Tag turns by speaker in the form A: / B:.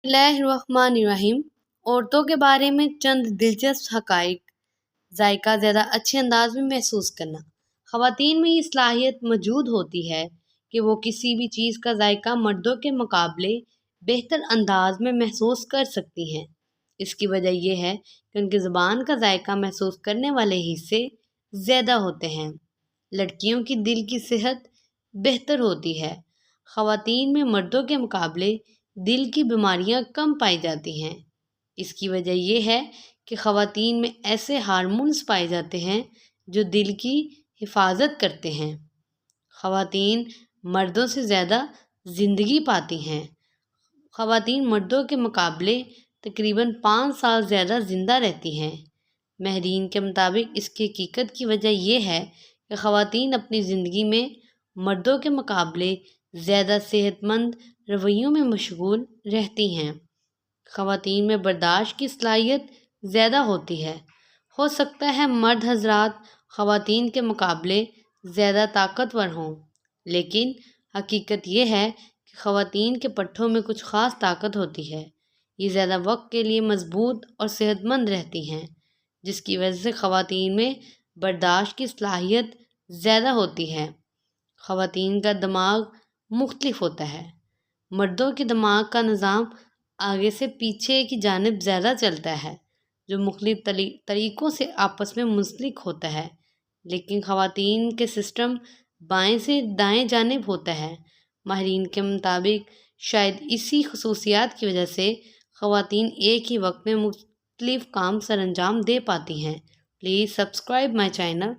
A: اللہ الرحمن الرحیم۔ عورتوں کے بارے میں چند دلچسپ حقائق۔ ذائقہ زیادہ اچھے انداز میں محسوس کرنا۔ خواتین میں یہ صلاحیت موجود ہوتی ہے کہ وہ کسی بھی چیز کا ذائقہ مردوں کے مقابلے بہتر انداز میں محسوس کر سکتی ہیں۔ اس کی وجہ یہ ہے کہ ان کی زبان کا ذائقہ محسوس کرنے والے حصے زیادہ ہوتے ہیں۔ لڑکیوں کی دل کی صحت بہتر ہوتی ہے۔ خواتین میں مردوں کے مقابلے دل کی بیماریاں کم پائی جاتی ہیں۔ اس کی وجہ یہ ہے کہ خواتین میں ایسے ہارمونز پائے جاتے ہیں جو دل کی حفاظت کرتے ہیں۔ خواتین مردوں سے زیادہ زندگی پاتی ہیں۔ خواتین مردوں کے مقابلے تقریباً 5 سال زیادہ زندہ رہتی ہیں۔ ماہرین کے مطابق اس کی حقیقت کی وجہ یہ ہے کہ خواتین اپنی زندگی میں مردوں کے مقابلے زیادہ صحت مند رویوں میں مشغول رہتی ہیں۔ خواتین میں برداشت کی صلاحیت زیادہ ہوتی ہے۔ ہو سکتا ہے مرد حضرات خواتین کے مقابلے زیادہ طاقتور ہوں، لیکن حقیقت یہ ہے کہ خواتین کے پٹھوں میں کچھ خاص طاقت ہوتی ہے۔ یہ زیادہ وقت کے لیے مضبوط اور صحت مند رہتی ہیں، جس کی وجہ سے خواتین میں برداشت کی صلاحیت زیادہ ہوتی ہے۔ خواتین کا دماغ مختلف ہوتا ہے۔ مردوں کے دماغ کا نظام آگے سے پیچھے کی جانب زیادہ چلتا ہے، جو مختلف طریقوں سے آپس میں منسلک ہوتا ہے، لیکن خواتین کے سسٹم بائیں سے دائیں جانب ہوتا ہے۔ ماہرین کے مطابق شاید اسی خصوصیات کی وجہ سے خواتین ایک ہی وقت میں مختلف کام سر انجام دے پاتی ہیں۔ Please subscribe my channel.